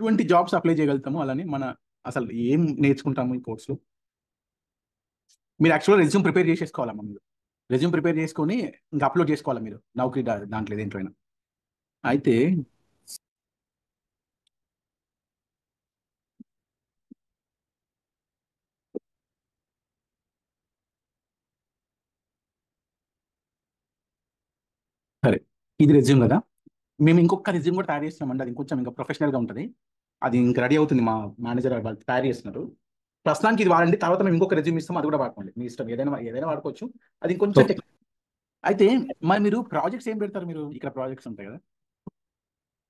ఎటువంటి jobs apply చేయగలుగుతాము, అలానే మన అసలు ఏం నేర్చుకుంటాము ఈ కోర్సులో. మీరు యాక్చువల్గా రెజ్యూమ్ ప్రిపేర్ చేసేసుకోవాలమ్మా. మీరు రెజ్యూమ్ ప్రిపేర్ చేసుకొని ఇంకా అప్లోడ్ చేసుకోవాలి మీరు నౌకరీ దాంట్లో దేంట్లో అయినా. అయితే సరే, ఇది రెజ్యూమ్ కదా. మేము ఇంకొక రెజ్యూమ్ కూడా తయారు చేస్తున్నామండి. అది ఇంకొంచెం ఇంకా ప్రొఫెషనల్గా ఉంటుంది. అది ఇంకా రెడీ అవుతుంది, మా మేనేజర్ వాళ్ళు తయారు చేస్తున్నారు. ప్రస్తుతానికి ఇది వాడండి, తర్వాత మేము ఇంకొక రెజ్యూమ్ ఇస్తాం, అది కూడా వాడుకోండి, మీ ఇష్టం. ఏదైనా వాడుకోవచ్చు. అది ఇంకొంచెం ఓకే. అయితే మరి మీరు ప్రాజెక్ట్స్ ఏం పెడతారు? మీరు ఇక్కడ ప్రాజెక్ట్స్ ఉంటాయి కదా,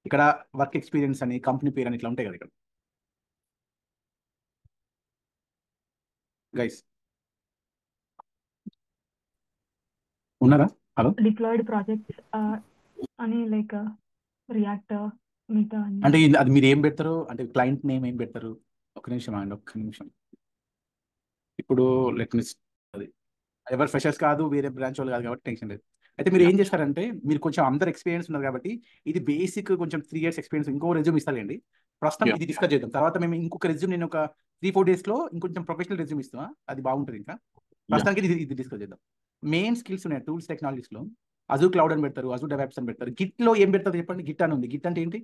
ఇక్కడ వర్క్ ఎక్స్పీరియన్స్ అని, కంపెనీ పేరు అని ఇట్లా ఉంటాయి కదా ఇక్కడ గైస్. ఉన్నారా? హలో. డిప్లాయిడ్ ప్రాజెక్ట్స్ అని లైక్ రియాక్ట్ మిగతా అంటే అది మీరు ఏం పెడతారు అంటే క్లయింట్ నేమ్ ఏం పెడతారు? ఒక్క నిమిషం అండి, ఒక్క నిమిషం. ఇప్పుడు లెట్ మీ అది ఎవరు ఫ్రెషర్స్ కాదు, వేరే బ్రాంచ్ వాళ్ళు కాదు కాబట్టి టెన్షన్ లేదు. అయితే మీరు ఏం చేస్తారంటే, మీరు కొంచెం అందరు ఎక్స్పీరియన్స్ ఉన్నారు కాబట్టి ఇది బేసిక్ కొంచెం 3 years ఎక్స్పీరియన్స్ ఇంకో రెజ్యూమ్ ఇస్తారండి. ప్రస్తుతం ఇది డిస్కస్ చేద్దాం. తర్వాత మేము ఇంకొక రెజ్యూమ్ నేను ఒక 3-4 daysలో ఇంకొంచెం ప్రొఫెషనల్ రెజ్యూమ్ ఇస్తాం, అది బాగుంటుంది. ఇంకా ప్రస్తుతానికి ఇది డిస్కస్ చేద్దాం. మెయిన్ స్కిల్స్ ఉన్నాయి టూల్స్ టెక్నాలజీస్లో. అజూర్ క్లౌడ్ అని పెడతారు, అజూర్ డెవాప్స్ అని పెడతారు. గిట్లో ఏం పెడతారు చెప్పండి? గిట్ అని ఉంది. గిట్ అంటే ఏంటి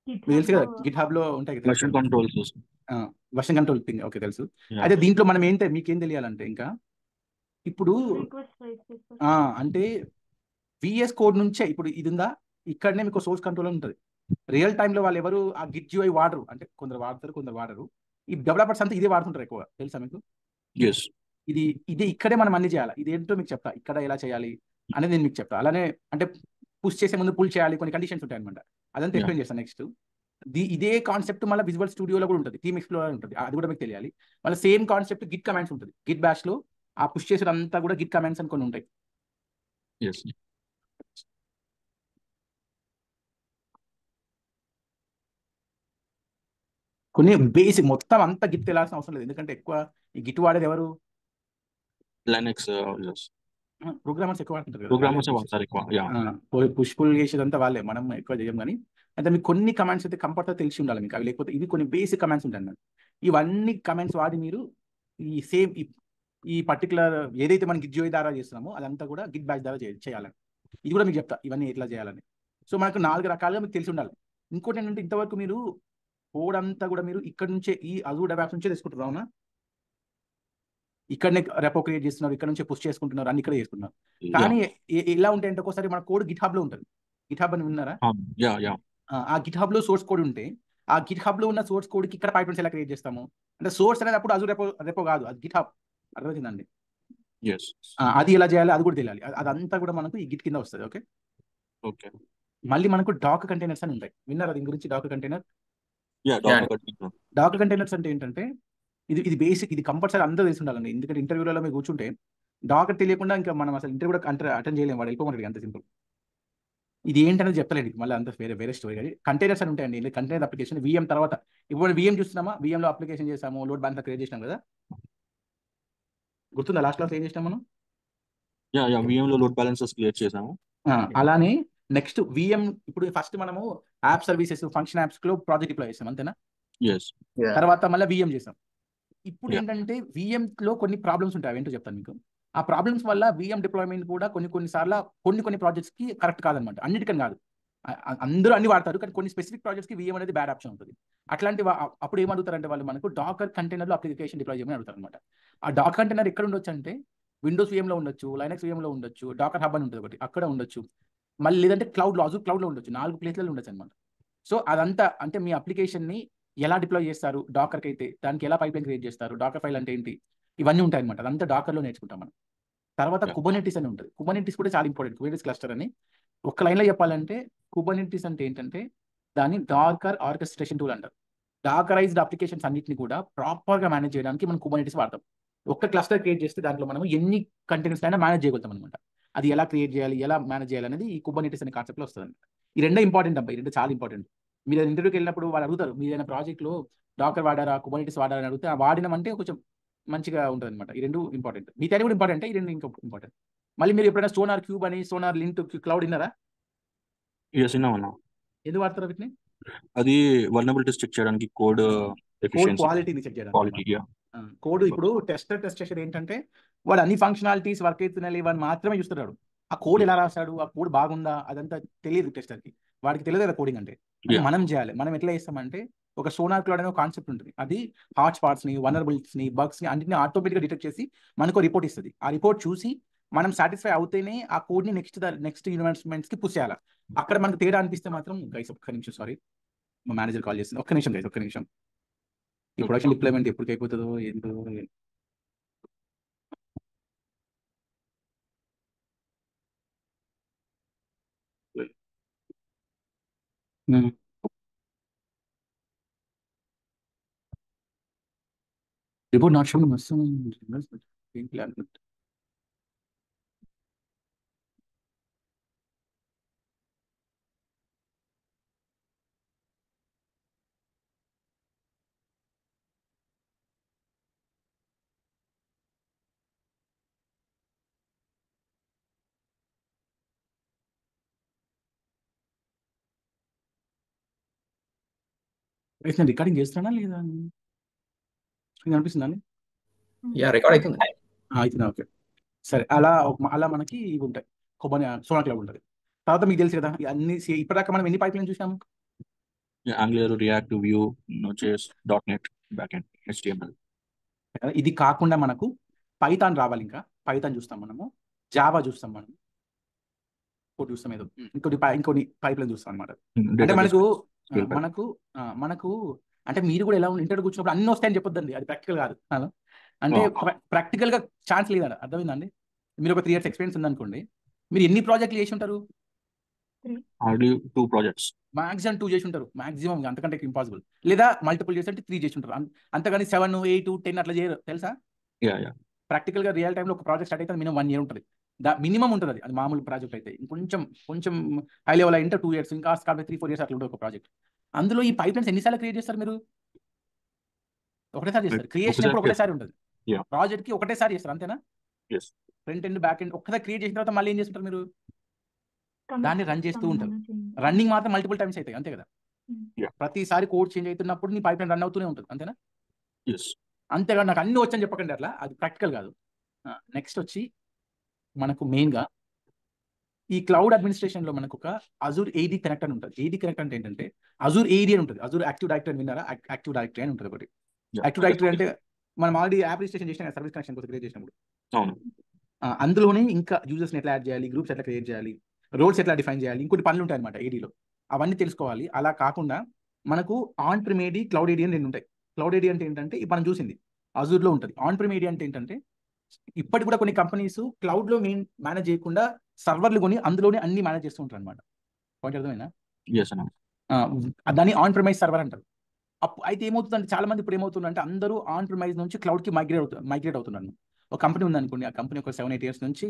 మీకు తెలుసు కదా? గిట్ హబ్ లో ఉంటాయి కదా version controls. Version control thing. Okay, తెలుసు. అయితే దీంట్లో మనం ఏంటంటే మీకేం తెలియాలంటే, ఇంకా ఇప్పుడు అంటే విఎస్ కోడ్ నుంచే ఇప్పుడు ఇది ఉందా, ఇక్కడనే మీకు సోర్స్ కంట్రోల్ ఉంటుంది. రియల్ టైంలో వాళ్ళు ఎవరు ఆ గిట్ జిఐ వాడరు, అంటే కొందరు వాడతారు, కొందరు వాడరు. ఈ డెవలపర్స్ అంతా ఇదే వాడుతుంటారు ఎక్కువ, తెలుసా మీకు? ఇది ఇక్కడే మనం అన్ని చేయాలి. ఇది ఏంటో మీకు చెప్తా, ఇక్కడ ఎలా చేయాలి అనేది నేను మీకు చెప్తా. అలానే అంటే పుష్ చేసే ముందు పుల్ చేయాలి, కొన్ని కండిషన్స్ ఉంటాయి అనమాట. అదంతా ఎక్స్ప్లెయిన్ చేస్తాను నెక్స్ట్. ఇదే కాన్సెప్ట్ మళ్ళీ విజువల్ స్టూడియోలో కూడా ఉంటుంది, టీమ్ ఎక్స్ప్లోరర్ ఉంటుంది, అది కూడా మీకు తెలియాలి. మళ్ళీ సేమ్ కాన్సెప్ట్ గిట్ కమాండ్స్ ఉంటుంది. గిట్ బ్యాష్ లో ఆ పుష్ చేసేదంతా కూడా గిట్ కమాండ్స్ అని కొన్ని ఉంటాయి. కొన్ని బేసిక్ మొత్తం అంతా గిట్ తెలియాల్సిన అవసరం లేదు, ఎందుకంటే ఎక్కువ ఈ గిట్ వాడేది ఎవరు? లైనక్స్ ప్రోగ్రామర్స్ ఎక్కువ వాడుతుంటారు కదా. పుష్ పుల్ చేసేదంతా వాళ్ళే, మనం ఎక్కువ చేయం. కానీ అయితే మీకు కొన్ని కమాండ్స్ అయితే కంపల్సరీ తెలిసి ఉండాలి మీకు. అవి లేకపోతే ఇవి కొన్ని బేసిక్ కమాండ్స్ ఉంటాయి అన్నమాట. ఇవన్నీ కమాండ్స్ వాడి మీరు ఈ సేమ్ ఈ పర్టికులర్ ఏదైతే మనం గిట్ జిఐ ద్వారా చేస్తున్నామో అదంతా కూడా గిట్ బ్యాచ్ ద్వారా చేయాలని. ఇది కూడా మీకు చెప్తా, ఇవన్నీ ఎట్లా చేయాలని. సో మనకు 4 రకాలుగా మీకు తెలిసి ఉండాలి. ఇంకోటి ఏంటంటే, ఇంతవరకు మీరు కోడ్ అంతా కూడా మీరు ఇక్కడ నుంచే ఈ అజూర్ డెవాప్స్ నుంచే తీసుకుంటారు, అవునా? ఇక్కడనే రెపో క్రియేట్ చేస్తున్నారు, ఇక్కడ నుంచి పుష్ చేసుకుంటున్నారు, అన్ని ఇక్కడ చేసుకుంటున్నారు. కానీ ఎలా ఉంటాయంటే, ఒక్కోసారి మన కోడ్ గిట్ హబ్ లో ఉంటుంది. గిట్ హబ్ అని విన్నారా? ఆ గిట్ హబ్ లో సోర్స్ కోడ్ ఉంటే, ఆ గిట్ హబ్ లో ఉన్న సోర్స్ కోడ్ కి ఇక్కడ పైప్లైన్స్ ఎలా క్రియేట్ చేస్తాము అంటే, సోర్స్ అనేది అప్పుడు అజూర్ రెపో కాదు, అది గిట్ హబ్. అర్థమవుతుందండి? అది ఎలా చేయాలి అది కూడా తెలియాలి. అదంతా కూడా మనకు ఈ గిట్ కింద వస్తుంది. ఓకే. మళ్ళీ మనకు డాకర్ కంటైనర్స్ అని ఉంటాయి, విన్నారా దీని గురించి? Dakar container. డాకర్ కంటైనర్స్ అంటే ఏంటంటే, ఇది బేసిక్, ఇది కంపల్సరీ అందరూ తెలిసి ఉండాలండి. ఎందుకంటే ఇంటర్వ్యూలలో మీరు కూర్చుంటే డాకర్ తెలియకుండా ఇంకా మనం అసలు ఇంటర్వ్యూ కూడా అటెండ్ చేయలేము, వాడు వెళ్ళిపోమంటాడు, అంత సింపుల్. ఇది ఏంటనేది చెప్తలేండి మళ్ళీ, అంత వేరే స్టోరీ. కానీ కంటైనర్స్ అని ఉంటాయండి, కంటైనర్ అప్లికేషన్ విఎం తర్వాత. ఇప్పుడు విఎం చూస్తున్నామా, విఎంలో అప్లికేషన్ చేసాము, లోడ్ బ్యాలెన్స్ క్రియేట్ చేసినాం కదా, గుర్తుందా? లాస్ట్ క్లాస్ ఏం చేసినాం మనం? విఎంలో లోడ్ బ్యాలెన్సెస్ క్రియేట్ చేసాము. అలానే నెక్స్ట్ విఎం, ఇప్పుడు ఫస్ట్ మనము యాప్ సర్వీసెస్ ఫంక్షన్ యాప్స్ లో ప్రాజెక్ట్ డిప్లాయ్ చేసాం, అంతేనా? తర్వాత మళ్ళీ విఎం చేసాం. ఇప్పుడు ఏంటంటే విఎం లో కొన్ని ప్రాబ్లమ్స్ ఉంటాయి, ఏంటో చెప్తాను మీకు. ఆ ప్రాబ్లమ్స్ వల్ల విఎం డిప్లాయ్మెంట్ కూడా కొన్నిసార్లు కొన్ని ప్రాజెక్ట్స్ కి కరెక్ట్ కాదనమాట, అన్నిటికని కాదు. అందరూ అన్ని వాడతారు, కానీ కొన్ని స్పెసిఫిక్ ప్రాజెక్ట్స్ కి విఎం అనేది బ్యాడ్ ఆప్షన్ ఉంటుంది. అట్లాంటి అప్పుడు ఏమడుగుతారంటే వాళ్ళు, మనకు డాకర్ కంటైనర్ లో అప్లికేషన్ డిప్లాయ్ చేయమని అడుగుతారు అనమాట. ఆ డాకర్ కంటైనర్ ఎక్కడ ఉండొచ్చు అంటే, విండోస్ విఎంలో ఉండొచ్చు, లైనక్స్ విఎంలో ఉండొచ్చు, డాకర్ హబ్ అని ఉంటుంది ఒకటి, అక్కడ ఉండొచ్చు. మళ్ళీ లేదంటే అజూర్ క్లౌడ్ లో ఉండొచ్చు, 4 ప్లేస్లలో ఉండొచ్చు అనమాట. సో అదంతా అంటే మీ అప్లికేషన్ ని ఎలా డిప్లాయ్ చేస్తారు డాకర్కి అయితే, దానికి ఎలా పైప్లైన్ క్రియేట్ చేస్తారు, డాకర్ ఫైల్ అంటే ఏంటి, ఇవన్నీ ఉంటాయి అనమాట. అదంతా డాకర్లో నేర్చుకుంటాం మనం. తర్వాత కుబర్నెటిస్ అని ఉంటుంది. కుబర్నెటిస్ కూడా చాలా ఇంపార్టెంట్. కుబర్నెటిస్ క్లస్టర్ అని ఒక లైన్లో చెప్పాలంటే, కుబర్నెటిస్ అంటే ఏంటంటే, దాన్ని డాకర్ ఆర్కెస్ట్రేషన్ టూల్ అంటారు. డాకరైజ్డ్ అప్లికేషన్స్ అన్నింటినీ కూడా ప్రాపర్గా మేనేజ్ చేయడానికి మనం కుబర్నెటిస్ వాడతాం. ఒక్క క్లస్టర్ క్రియేట్ చేస్తే దాంట్లో మనం ఎన్ని కంటైనర్స్ అయినా మేనేజ్ చేయగలుగుతాం అనమాట. అది ఎలా క్రియేట్ చేయాలి, ఎలా మేనేజ్ చేయాలి అనేది ఈ కుబర్నెటిస్ అనే కాన్సెప్ట్లో వస్తుంది. ఈ రెండే ఇంపార్టెంట్ అబ్బా, ఈ రెండు చాలా ఇంపార్టెంట్. మీరు ఇంటర్వ్యూకి వెళ్ళినప్పుడు వాళ్ళు అడుగుతారు, మీరు ఏదైనా ప్రాజెక్ట్లో డాకర్ వాడారా, కుబర్నెటిస్ వాడారా అని అడిగితే, ఆ వాడినామంటే కొంచెం మంచిగా ఉంటుంది అనమాట. ఈ రెండు ఇంపార్టెంట్. మిగతా కూడా ఇంపార్టెంట్, ఈ రెండు ఇంకా ఇంపార్టెంట్. మళ్ళీ మీరు ఎప్పుడైనా సోనార్ క్యూబ్ అని, సోనార్ లింక్ క్లౌడ్ విన్నారా? విన్నామన్నా. ఎందుకు వాడతారు వీటిని? అది వల్నరబిలిటీస్ చెక్ చేయడానికి కోడ్ కోడ్ ఎఫిషియన్సీ క్వాలిటీని చెక్ చేయడానికి క్వాలిటీ. కోడ్ ఇప్పుడు టెస్ట్ చేసేది ఏంటంటే వాడు అన్ని ఫంక్షనాలిటీస్ వర్క్ అవుతున్నాయి లేవని మాత్రమే చూస్తున్నాడు. ఆ కోడ్ ఎలా రాశాడు, ఆ కోడ్ బాగుందా అదంతా తెలియదు టెస్టర్కి. వాడికి తెలియదు కదా కోడింగ్ అంటే. అది మనం చేయాలి. మనం ఎట్లా చేస్తామంటే ఒక సోనార్ క్లౌడ్ అనే ఒక కాన్సెప్ట్ ఉంటుంది. అది హాట్ స్పాట్స్ ని, వల్నరబిలిటీస్ ని, బగ్స్ ని అన్నింటినీ ఆటోమేటిక్గా డిటెక్ట్ చేసి మనకు రిపోర్ట్ ఇస్తుంది. ఆ రిపోర్ట్ చూసి మనం సాటిస్ఫై అవుతేనే ఆ కోడ్ ని నెక్స్ట్ ఇన్వెస్ట్మెంట్స్ కి పుష్ చేయాలి. అక్కడ మనకు తేడా అనిపిస్తే మాత్రం గైస్ ఒక్క నిమిషం, సారీ మా మేనేజర్ కాల్ చేస్తుంది, ఒక్క నిమిషం గైస్, ఒక్క నిమిషం. ఈ ప్రొడక్షన్ డిప్లాయ్మెంట్ ఎప్పుడు అయిపోతుందో ఏంటో. రిపోర్ట్ నాట్ షోయింగ్ ఏం ప్లాన్. నేను రికార్డింగ్ చేస్తున్నా లేదా అనిపిస్తుందా? రికార్డ్ అవుతుంది. అవుతుందా? ఓకే సరే. అలా మనకి ఇవి ఉంటాయి. సోనార్ క్లౌడ్ ఉంటుంది. తర్వాత మీకు తెలుసు కదా అన్ని ఇప్పటిదాకా మనం ఎన్ని పైప్లైన్ చూసాము? Angular, react, view, నోడ్.js, .NET, backend, HTML. ఇది కాకుండా మనకు పైథాన్ రావాలి. ఇంకా పైథాన్ చూస్తాం మనము, జావా చూస్తాం, మనం ఇంకోటి చూస్తాం, ఏదో ఇంకోటి పైప్లైన్ చూస్తాం అనమాట. అంటే మనకు అంటే మీరు కూడా ఎలా ఇంటర్వ్యూ కూర్చున్నప్పుడు అన్ని వస్తాయని చెప్పొద్దండి, అది ప్రాక్టికల్ కాదు. అంటే ప్రాక్టికల్ గా ఛాన్స్ లేదండి, అర్థమైందండి? మీరు ఒక 3 years ఎక్స్పీరియన్స్ ఉందనుకోండి, మీరు ఎన్ని ప్రాజెక్టులు చేసి ఉంటారు? 2 projects. మాక్సిమం 2 చేసి ఉంటారు, మాక్సిమం, అంతకంటే ఇంపాసిబుల్. లేదా మల్టిపుల్ చేసి అంటే 3 చేసి ఉంటారు. అంతగాని 7, 8, 10 అట్లా చేయరు, తెలుసా? ప్రాక్టికల్ గా రియల్ టైంలో ఒక ప్రాజెక్ట్ స్టార్ట్ అయితే మినిమం 1 year ఉంటుంది, మినిమం ఉంటుంది. అది మామూలు ప్రాజెక్ట్ అయితే కొంచెం హై లెవెల్ అయితే 2 years, ఇంకా 3-4 years అట్లా ఉంటుంది ఒక ప్రాజెక్ట్. అందులో ఈ పైప్లైన్స్ ఎన్నిసార్లు క్రియేట్ చేస్తారు మీరు? ఒకటేసారి చేస్తారు. క్రియేషన్ ఎప్పుడు ఒకటేసారి ఉంటుంది, ప్రాజెక్ట్ కి ఒకటేసారి చేస్తారు, అంతేనా? ఫ్రంట్ ఎండ్ బ్యాక్ ఎండ్ ఒక్కసారి క్రియేట్ చేసిన తర్వాత మళ్ళీ ఏం చేస్తుంటారు మీరు? దాన్ని రన్ చేస్తూ ఉంటారు. రన్నింగ్ మాత్రం మల్టిపుల్ టైమ్స్ అవుతాయి, అంతే కదా? ప్రతిసారి కోడ్ చేంజ్ అవుతున్నప్పుడు నీ పైప్లైన్ రన్ అవుతూనే ఉంటుంది, అంతేనా? అంతేగా, నాకు అన్ని వచ్చని చెప్పకండి అట్లా, అది ప్రాక్టికల్ కాదు. నెక్స్ట్ వచ్చి మనకు మెయిన్గా ఈ క్లౌడ్ అడ్మినిస్ట్రేషన్ లో మనకు ఒక అజూర్ AD కనెక్ట్ అని ఉంటుంది. AD కనెక్ట్ అంటే ఏంటంటే అజూర్ AD అని ఉంటుంది. అజూర్ యాక్టివ్ డైరెక్టరీ విన్నారా? యాక్టివ్ డైరెక్టరీ అని ఉంటుంది ఒకటి. యాక్టివ్ డైరెక్టరీ అంటే మనం ఆల్రెడీ యాప్ రిజిస్ట్రేషన్ చేసిన సర్వీస్ కనెక్షన్ కోసం క్రియేట్ చేసినప్పుడు అందులోనే ఇంకా యూజర్స్ని ఎట్లా యాడ్ చేయాలి, గ్రూప్స్ ఎట్లా క్రియేట్ చేయాలి, రోల్స్ ఎట్లా డిఫైన్ చేయాలి, ఇంకోటి పనులు ఉంటాయి అనమాట ADలో, అవన్నీ తెలుసుకోవాలి. అలా కాకుండా మనకు ఆన్ ప్రిమ్ AD, క్లౌడ్ AD అని 2 ఉంటాయి. క్లౌడ్ AD అంటే ఏంటంటే ఇప్పుడు మనం చూసింది అజూర్లో ఉంటుంది. ఆన్ ప్రిమ్ AD అంటే ఏంటంటే ఇప్పటికి కూడా కొన్ని కంపెనీస్ క్లౌడ్లో మేనేజ్ చేయకుండా సర్వర్లు కొని అందులోనే అన్ని మేనేజ్ చేస్తూ ఉంటారు అనమాట. పాయింట్ అర్థమైనా? దాన్ని ఆన్ ప్రిమైజ్ సర్వర్ అంటారు. అయితే ఏమవుతుందంటే చాలా మంది ఇప్పుడు ఏమవుతుందంటే అందరూ ఆన్ ప్రిమైజ్ నుంచి క్లౌడ్కి మైగ్రేట్ అవుతున్నారు. ఒక కంపెనీ ఉందనుకోండి, ఆ కంపెనీ ఒక 7-8 years నుంచి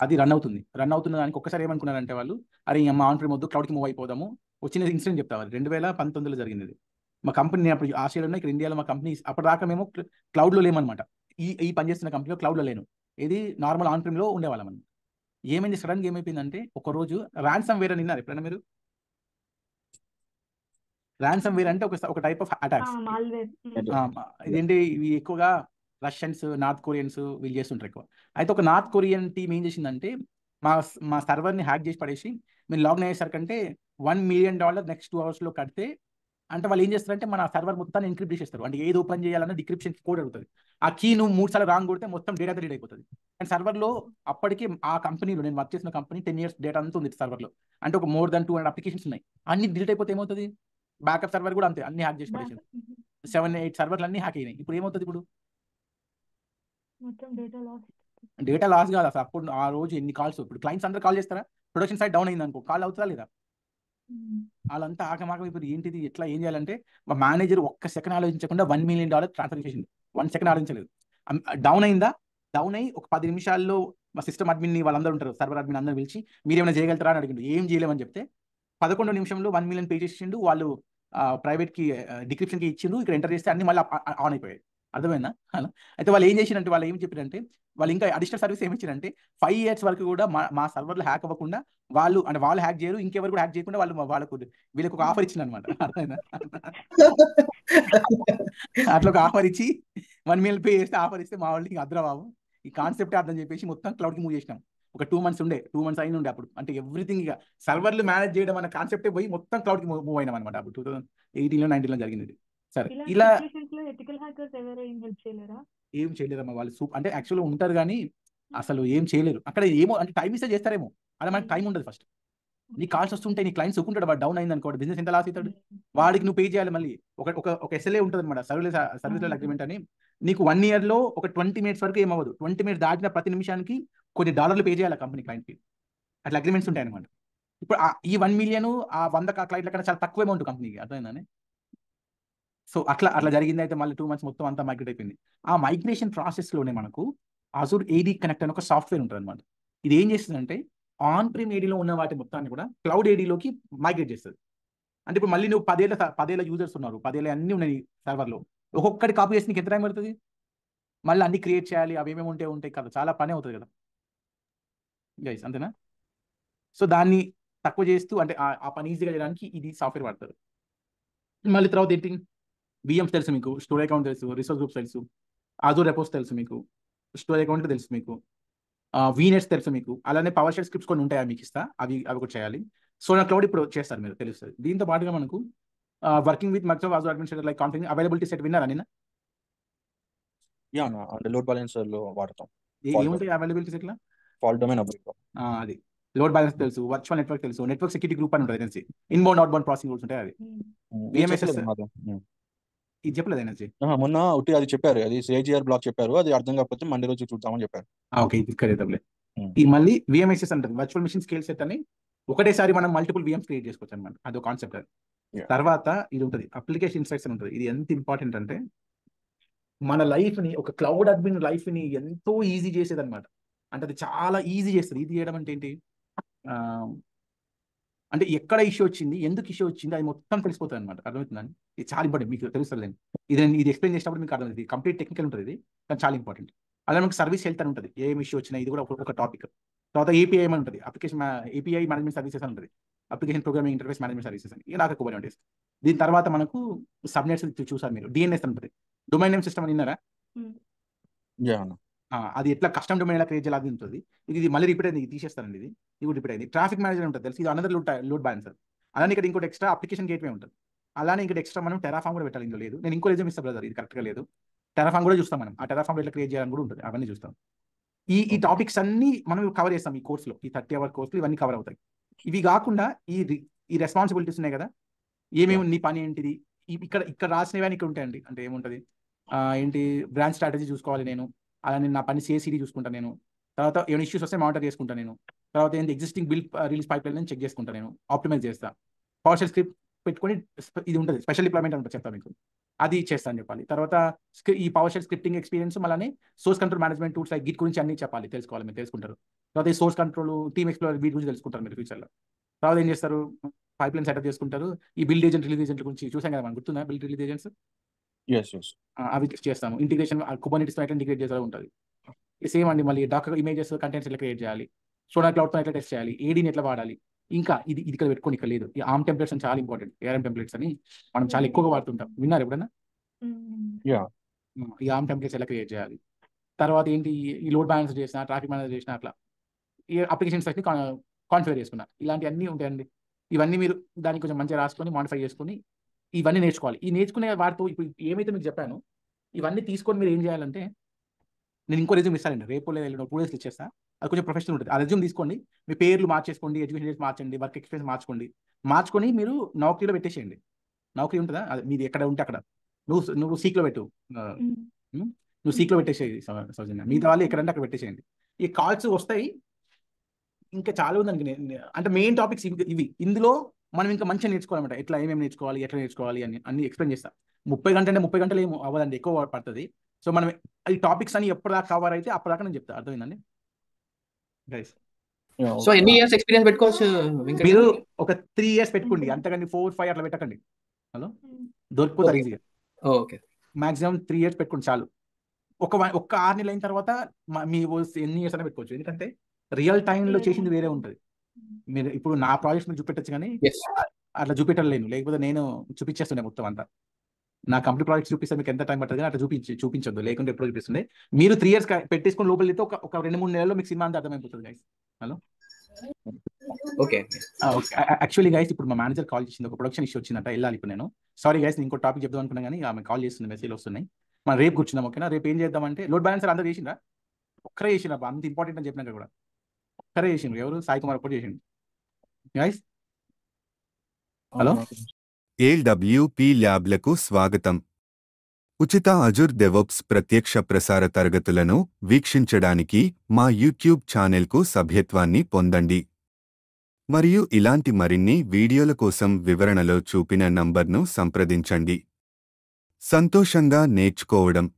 అది రన్ అవుతున్న దానికి ఒక్కసారి ఏమనుకున్నారంటే వాళ్ళు, అరే అమ్మ ఆన్ ప్రిమ్ వద్దు, క్లౌడ్కి మూవ్ అయిపోదాము. వచ్చిన ఇన్సిడెంట్ చెప్తారు, 2019లో జరిగింది. మా కంపెనీ, నేను అప్పుడు ఆస్ట్రేలియాలో, ఇక్కడ ఇండియాలో మా కంపెనీ అప్పటిదాకా మేము క్లౌడ్లో లేమనమాట. ఈ పనిచేస్తున్న కంపెనీలో క్లౌడ్లో లేను, ఇది నార్మల్ ఆన్ ప్రిమ్లో ఉండేవాళ్ళం అని. ఏమైంది, సడన్గా ఏమైపోయిందంటే ఒకరోజు ర్యాన్సమ్ వేర్ అని విన్నారు ఎప్పుడైనా మీరు? ర్యాన్సమ్ వేర్ అంటే ఒక టైప్ ఆఫ్ అటాక్స్. ఇదేంటి, ఇవి ఎక్కువగా రష్యన్స్, నార్త్ కొరియన్స్ వీళ్ళు చేస్తుంటారు ఎక్కువ. అయితే ఒక నార్త్ కొరియన్ టీం ఏం చేసిందంటే మా సర్వర్ని హ్యాక్ చేసి పడేసి, మీరు లాగిన్ అయ్యేసరికంటే $1 million నెక్స్ట్ 2 hours కడితే, అంటే వాళ్ళు ఏం చేస్తారంటే మన సర్వర్ మొత్తాన్ని ఎన్క్రిప్ట్ చేసేస్తారు. అంటే ఏది ఓపెన్ చేయాలన్నా డిక్రిప్షన్ కోడ్ అడుగుతుంది. ఆ కీ నువ్వు 3 సార్లు రాంగ్ కొడితే మొత్తం డేటా రీడ్ అయిపోతుంది. అండ్ సర్వర్లో అప్పటికి ఆ కంపెనీలో నేను వర్క్ చేసిన కంపెనీ 10 years డేటా అంతా ఉంది సర్వర్లో. అంటే ఒక more than 200 అప్లికేషన్స్ ఉన్నాయి. అన్ని డిలీట్ అయిపోతే ఏమవుతుంది? బ్యాకప్ సర్వర్ కూడా అంతే, అన్ని హ్యాక్ చేసి పడేసారు. 7-8 సర్వర్లు అన్ని హ్యాక్ అయినాయి. ఇప్పుడు ఏమవుతుంది? ఇప్పుడు డేటా లాస్ కాదు అసలు. అప్పుడు ఆ రోజు ఎన్ని కాల్స్, ఇప్పుడు క్లయింట్స్ అందరూ కాల్ చేస్తారా? ప్రొడక్షన్ సైడ్ డౌన్ అయింది అనుకో, కాల్ అవుతుందా లేదా? వాళ్ళంతా ఆకమాకం. ఇప్పుడు ఏంటిది, ఎట్లా ఏం చేయాలంటే మా మేనేజర్ ఒక్క సెకండ్ ఆలోచించకుండా $1 million ట్రాన్స్ఫర్ చేసింది. 1 second ఆలోచించలేదు. డౌన్ అయిందా? డౌన్ అయ్యి ఒక 10 నిమిషాల్లో మా సిస్టమ్ అడ్మిన్ని వాళ్ళందరూ ఉంటారు, సర్వర్ అడ్మిన్ అందరూ పిలిచి మీరు ఏమైనా చేయగలుగుతారా అని అడిగిండు. ఏం చేయలేమని చెప్తే 11 నిమిషంలో 1 million పే చేసిండు. వాళ్ళు ప్రైవేట్కి డిక్రిప్షన్కి ఇచ్చిండు. ఇక్కడ ఎంటర్ చేస్తే అన్ని మళ్ళీ ఆన్ అయిపోయాయి. అర్థమైందా? అయితే వాళ్ళు ఏం చేసినంటే, వాళ్ళు ఏం చెప్పారంటే వాళ్ళు ఇంకా అడిషనల్ సర్వీస్ ఏమి ఇచ్చారంటే 5 years వరకు కూడా మా సర్వర్లు హ్యాక్ అవ్వకుండా వాళ్ళు హ్యాక్ చేయరు, ఇంకెవరు కూడా హ్యాక్ చేయకుండా వీళ్ళకి ఒక ఆఫర్ ఇచ్చింది అనమాట. అర్థమైందా? అట్లా ఒక ఆఫర్ ఇచ్చి 1 million పే చేస్తే ఆఫర్ ఇస్తే మా వాళ్ళకి అర్థం బాబు ఈ కాన్సెప్ట్ అర్థం చెప్పేసి మొత్తం క్లౌడ్కి మూవ్ చేసినాం. ఒక 2 months ఉండే, 2 months అయిన ఉండే అప్పుడు. అంటే ఎవ్రీథింగ్ ఇక సర్వర్లు మేనేజ్ చేయడం అనే కాన్సెప్టే పోయి మొత్తం క్లౌడ్కి మూవ్ అయినాం అనమాట. అప్పుడు 2018లో 19లో జరిగింది. సరే ఇలా ఎథికల్ హ్యాకర్స్ ఎవరు ఏం హెల్ప్ చేయలేరా? ఏం చేయలేదమ్మా వాళ్ళు. అంటే యాక్చువల్గా ఉంటారు కానీ అసలు ఏం చేయలేరు. అక్కడ ఏమో అంటే టైం ఇస్తే చేస్తారేమో, అలా మనకి టైం ఉండదు. ఫస్ట్ నీ కాల్స్ వస్తుంటే నీ క్లయింట్స్ ఒప్పుకుంటాడు, వాడు డౌన్ అయింది అనుకోండి, బిజినెస్ ఎంత లాస్ అవుతాడు, వాడికి నువ్వు పే చేయాలి. మళ్ళీ ఒక SLA ఉంటుంది అనమాట, సర్వీస్ అగ్రిమెంట్ అని. నీకు 1 year లో ఒక 20 minutes వరకు ఏమవ్వదు. 20 minutes దాటిన ప్రతి నిమిషానికి కొన్ని $లు పే చేయాలి కంపెనీ క్లయింట్కి. అట్లా అగ్రిమెంట్స్ ఉంటాయి అనమాట. ఇప్పుడు ఈ 1 million ఆ 100 క్లయింట్ల కన్నా చాలా తక్కువ అమౌంట్ కంపెనీకి. అర్థమైందని. సో అట్లా జరిగింది. అయితే మళ్ళీ 2 months మొత్తం అంతా మైగ్రేట్ అయిపోయింది. ఆ మైగ్రేషన్ ప్రాసెస్లోనే మనకు Azure AD Connect అని ఒక సాఫ్ట్వేర్ ఉంటుంది అనమాట. ఇది ఏం చేస్తుందంటే ఆన్ ప్రీమ్ ఏడీలో ఉన్న వాటి మొత్తాన్ని కూడా క్లౌడ్ ఏడీలోకి మైగ్రేట్ చేస్తుంది. అంటే ఇప్పుడు మళ్ళీ నువ్వు 10 ఏళ్ళ యూజర్స్ ఉన్నారు, 10 ఏళ్ళ అన్నీ ఉన్నాయి సర్వర్లో, ఒక్కొక్కటి కాపీ చేసి నీకు ఎంత టైం పడుతుంది? మళ్ళీ అన్ని క్రియేట్ చేయాలి, అవి ఏమేమి ఉంటాయి కదా, చాలా పని అవుతుంది కదా గైస్, అంతేనా? సో దాన్ని తక్కువ చేస్తూ అంటే ఆ పని ఈజీగా చేయడానికి ఇది సాఫ్ట్వేర్ వాడతారు. మళ్ళీ తర్వాత ఏంటి, VMs తెలుసు మీకు, స్టోరేజ్ అకౌంట్ తెలుసు, రిసోర్స్ గ్రూప్స్ తెలుసు, Azure రెపోస్ తెలుసు మీకు, స్టోరేజ్ అకౌంట్ తెలుసు మీకు, VNets తెలుసు మీకు. అలానే పవర్ షెల్ స్క్రిప్ట్స్ కొన్ని ఉంటాయి, మీకు ఇస్తా, అవి కూడా చేయాలి. సోలార్ క్లౌడ్ ఇప్పుడు చేస్తారు మీరు, తెలుస్తుంది. దీంతో పాటుగా మనకు working with Microsoft Azure administrator like configuring availability set విన్నారా నిన్న? అంటే లోడ్ బ్యాలెన్సర్ లో వాడతాం. ఏముంటాయి అవైలబిలిటీ సెట్లో? ఫాల్ట్ డొమైన్ అది లోడ్ బ్యాలెన్స్ తెలుసు, వర్చువల్ నెట్వర్క్ తెలుసు, నెట్వర్క్ సెక్యూరిటీ గ్రూప్ అని ఉంటుంది తెలిసి, ఇన్బౌండ్ అవుట్బౌండ్ ప్రాసెసింగ్ రూల్స్ ఉంటాయి. అది VMSS ఇది చెప్పలేదు ఎనర్జీ మొన్న ఒకటి అది చెప్పారు, అది CIGR బ్లాక్ చెప్పారు, అది అర్థం కాకపోతే మండే రోజు చూద్దామని చెప్పారు. ఓకే, ఇది కరెక్ట్లే. ఈ మళ్ళీ VMSS అంటుంది, వర్చువల్ మిషన్ స్కేల్ సెట్ అని. ఒకటేసారి మనం మల్టిపుల్ VMs క్రియేట్ చేసుకోవచ్చు అనమాట, అదో కాన్సెప్ట్. అది తర్వాత ఇది ఉంటుంది అప్లికేషన్ ఇన్సైట్స్ అని ఉంటుంది. ఇది ఎంత ఇంపార్టెంట్ అంటే మన లైఫ్ని, ఒక క్లౌడ్ అడ్మిన్ లైఫ్ని ఎంతో ఈజీ చేసేది అనమాట. అంటే అది చాలా ఈజీ చేస్తుంది. ఈజీ చేయడం అంటే ఏంటి అంటే ఎక్కడ ఇష్యూ వచ్చింది, ఎందుకు ఇష్యూ వచ్చింది, అది మొత్తం తెలిసిపోతుంది అనమాట. అర్థమవుతుందండి? ఇది చాలా ఇంపార్టెంట్, మీకు తెలుస్తుంది. ఇది ఎక్స్ప్లెయిన్ చేసినప్పుడు మీకు అర్థమవుతుంది. కంప్లీట్ టెక్నికల్ ఉంటుంది ఇది, కానీ చాలా ఇంపార్టెంట్. అలాగే మనకు సర్వీస్ హెల్త్ అని ఉంటుంది, ఏం ఇష్యూ వచ్చినా ఇది కూడా ఒక టాపిక్. తర్వాత API అని ఉంటుంది, API మేనేజ్మెంట్ సర్వీసెస్ అని ఉంటుంది, application programming interface management services అని. ఇలా ఎక్కువ ఉంటాయి. దీని తర్వాత మనకు సబ్నెట్స్ చూసారు మీరు, DNS అని ఉంటుంది, డొమైన్ నేమ్ సిస్టమ్ అని విన్నారా? అది ఎట్లా కస్టమ్ డొమైన్ ఎలా క్రియేట్ చేయాలి అది ఉంటుంది. ఇది మళ్ళీ రిపీట్ అయింది, తీసేస్తారండి. ఇది కూడా రిపీట్ అయింది. ట్రాఫిక్ మేనేజర్ ఉంటుంది తెలుసు, ఇది అనదర్ లోడ్ బ్యాలెన్సర్. అలానే ఇక్కడ ఇంకోటి ఎక్స్ట్రా అప్లికేషన్ గేట్వే ఉంటుంది. అలానే ఇక్కడ ఎక్స్ట్రా మనం టెరాఫామ్ కూడా పెట్టాలి. ఇందులో లేదు, నేను ఇంకో రిజమ్ ఇస్తాను బ్రదర్, ఇది కరెక్ట్గా లేదు. టెరాఫామ్ కూడా చూస్తాం మనం, ఆ టెరాఫామ్ ఎట్లా క్రియేట్ చేయాలని కూడా ఉంటుంది, అవన్నీ చూస్తాం. ఈ టాపిక్స్ అన్ని మనం కవర్ చేస్తాం ఈ కోర్సులో, ఈ 30 hour కోర్సులో ఇవన్నీ కవర్ అవుతాయి. ఇవి కాకుండా ఈ రెస్పాన్సిబిలిటీస్ ఉన్నాయి కదా, ఏమేమి నీ పని ఏంటిది, ఇక్కడ రాసినవి ఇక్కడ ఉంటాయండి. అంటే ఏముంటుంది ఏంటి, బ్రాంచ్ స్ట్రాటజీ చూసుకోవాలి నేను, అలానే నా పని CI/CD చూసుకుంటాను నేను. తర్వాత ఏమైనా ఇష్యూస్ వస్తే మానిటర్ చేసుకుంటాను నేను. తర్వాత ఏంటి, existing bill release pipeline check చేసుకుంటాను నేను, ఆప్టిమైజ్ చేస్తాను. పవర్ షెల్ స్క్రిప్ట్ పెట్టుకొని ఇది ఉంటుంది, స్పెషల్ డిప్లాయ్మెంట్ ఉంటుంది, చెప్తాను మీకు, అది చేస్తాను చెప్పాలి. తర్వాత ఈ పవర్ షెల్ స్క్రిప్టింగ్ ఎక్స్పీరియన్స్, అలానే source control management tools like Git గురించి అన్ని చెప్పాలి, తెలుసుకోవాలి, మీరు తెలుసుకుంటారు. తర్వాత ఈ సోర్స్ కంట్రోల్, టీమ్ ఎక్స్ప్లోరర్ వీటి గురించి తెలుసుకుంటారు మీరు ఫ్యూచర్లో. తర్వాత ఏం చేస్తారు, పైప్ లైన్ సెటప్ చేసుకుంటారు. ఈ బిల్డ్ ఏజెంట్, రిలీజ్ ఏజెంట్ గురించి చూసాం కదా, మనకు గుర్తుందా బిల్డ్ రిలీజ్ ఏజెంట్స్? అవి చేస్తాము. ఇంటిగ్రేషన్ కుబర్నెటిస్తో ఎట్లా ఇంటిగ్రేట్ చేసేలా ఉంటుంది. సేమ్ అండి. మళ్ళీ డాకర్ ఇమేజెస్ కంటెంట్స్ ఎట్లా క్రియేట్ చేయాలి, సోనా క్లౌడ్తో ఎట్లా టెస్ట్ చేయాలి, ఏడీని ఎట్లా వాడాలి. ఇంకా ఇది ఇక్కడ పెట్టుకొని ఇక్కడ లేదు, ఈ ARM టెంప్లెట్స్ అని చాలా ఇంపార్టెంట్. ARM టెంప్లెట్స్ అని మనం చాలా ఎక్కువగా వాడుతుంటాం, విన్నారు ఎప్పుడన్నా? ఈ ARM టెంప్లెట్స్ ఎలా క్రియేట్ చేయాలి. తర్వాత ఏంటి, ఈ లోడ్ బ్యాలెన్స్ చేసిన, ట్రాఫిక్ మేనేజ్ చేసిన, అట్లా ఈ అప్లికేషన్స్ అన్ని కాన్ఫిగర్ చేసుకున్నా, ఇలాంటివన్నీ ఉంటాయండి. ఇవన్నీ మీరు దాన్ని కొంచెం మంచిగా రాసుకొని మాడిఫై చేసుకొని ఇవన్నీ నేర్చుకోవాలి. ఈ నేర్చుకునే వాటితో ఇప్పుడు ఏమైతే మీకు చెప్పాను, ఇవన్నీ తీసుకొని మీరు ఏం చేయాలంటే, నేను ఇంకో రెజ్యూమ్ ఇస్తానండి, రేపు లేదా 2 days ఇచ్చేస్తా. అది కొంచెం ప్రొఫెషనల్ ఉంటుంది. ఆ రెజ్యూమ్ తీసుకోండి, మీ పేర్లు మార్చేసుకోండి, ఎడ్యుకేషన్ డేట్స్ మార్చండి, వర్క్ ఎక్స్పీరియన్స్ మార్చుకొని మీరు నౌకరీలో పెట్టేసేయండి. నౌకరీ ఉంటుందా, అది మీది ఎక్కడ ఉంటే అక్కడ నువ్వు సీక్లో పెట్టు, నువ్వు సీక్లో పెట్టేసేది సౌజన్య, మిగతా వాళ్ళు ఎక్కడంటే అక్కడ పెట్టేసేయండి. ఈ కాల్స్ వస్తాయి, ఇంకా చాలా ఉందండి. అంటే మెయిన్ టాపిక్స్ ఇవి. ఇందులో మనం ఇంకా మంచిగా నేర్చుకోవాలన్నమాట, ఎట్లా ఏమేమి నేర్చుకోవాలి, ఎట్లా నేర్చుకోవాలి అని అన్ని ఎక్స్ప్లెయిన్ చేస్తాం. 30 గంటలు ఏమో అవ్వదండి, ఎక్కువ పడుతుంది. సో మనం ఈ టాపిక్స్ అని ఎప్పటిదాకా కవర్ అయితే అప్పటిదాకా నేను చెప్తాను. అర్థమైందండి గైస్? సో ఎన్ని ఇయర్స్ ఎక్స్పీరియన్స్ పెట్టుకోవచ్చు మీరు? ఒక 3 years పెట్టుకోండి, అంతకండి 4, 5 అట్లా పెట్టకండి. హలో, దొరికిపోతారు ఈజీగా. ఓకే, మాక్సిమం 3 years పెట్టుకోండి చాలు. ఒక్క 6 నెలలు అయిన తర్వాత మీ ఎన్ని ఇయర్స్ అయినా పెట్టుకోవచ్చు. ఎందుకంటే రియల్ టైంలో చేసింది వేరే ఉంటుంది. మీరు ఇప్పుడు నా ప్రాజెక్ట్ మీరు చూపెట్టచ్చు, కానీ అట్లా చూపెట్టలేను. లేకపోతే నేను చూపించేస్తుండే మొత్తం అంతా. నా కంప్లీట్ ప్రాజెక్ట్ చూపిస్తే మీకు ఎంత టైం పడుతుంది, అట్లా చూపించొద్దు. లేకుంటే ఎప్పుడు చూపిస్తుండే. మీరు 3 years పెట్టేసుకొని లోపల ఒక 2-3 నెలల్లో మీకు సినిమా అంతా అర్థమైపోతుంది guys. Hello, okay. Actually guys ఇప్పుడు మా మేనేజర్ కాల్ చేసింది, ఒక ప్రొడక్షన్ ఇష్యూ వచ్చిందంట, వెళ్ళాలి ఇప్పుడు నేను. సారీ గైస్, ఇంకో టాపిక్ చెప్దాం అనుకున్నా కానీ ఆమె కాల్ చేస్తుంది, మెసేజ్ వస్తున్నాయి. మనం రేపు కూర్చుందాం, ఓకేనా? రేపు ఏం చేద్దామంటే లోడ్ బ్యాలెన్సర్ అందరూ చేసిందా? ఒక్కరే చేసిండ్రా, అంత ఇంపార్టెంట్ అని చెప్పినాక కూడా ఒక్కరే చేసిండ్రు. ఎవరు? సాయి కుమార్ ఒక్కటి చేసిండు గైస్. హలో, AWP ల్యాబ్లకు స్వాగతం. ఉచిత అజూర్ డెవోప్స్ ప్రత్యక్ష ప్రసార తరగతులను వీక్షించడానికి మా యూట్యూబ్ ఛానెల్కు సభ్యత్వాన్ని పొందండి. మరియు ఇలాంటి మరిన్ని వీడియోల కోసం వివరణలో చూపిన నంబర్ను సంప్రదించండి. సంతోషంగా నేర్చుకోవడం.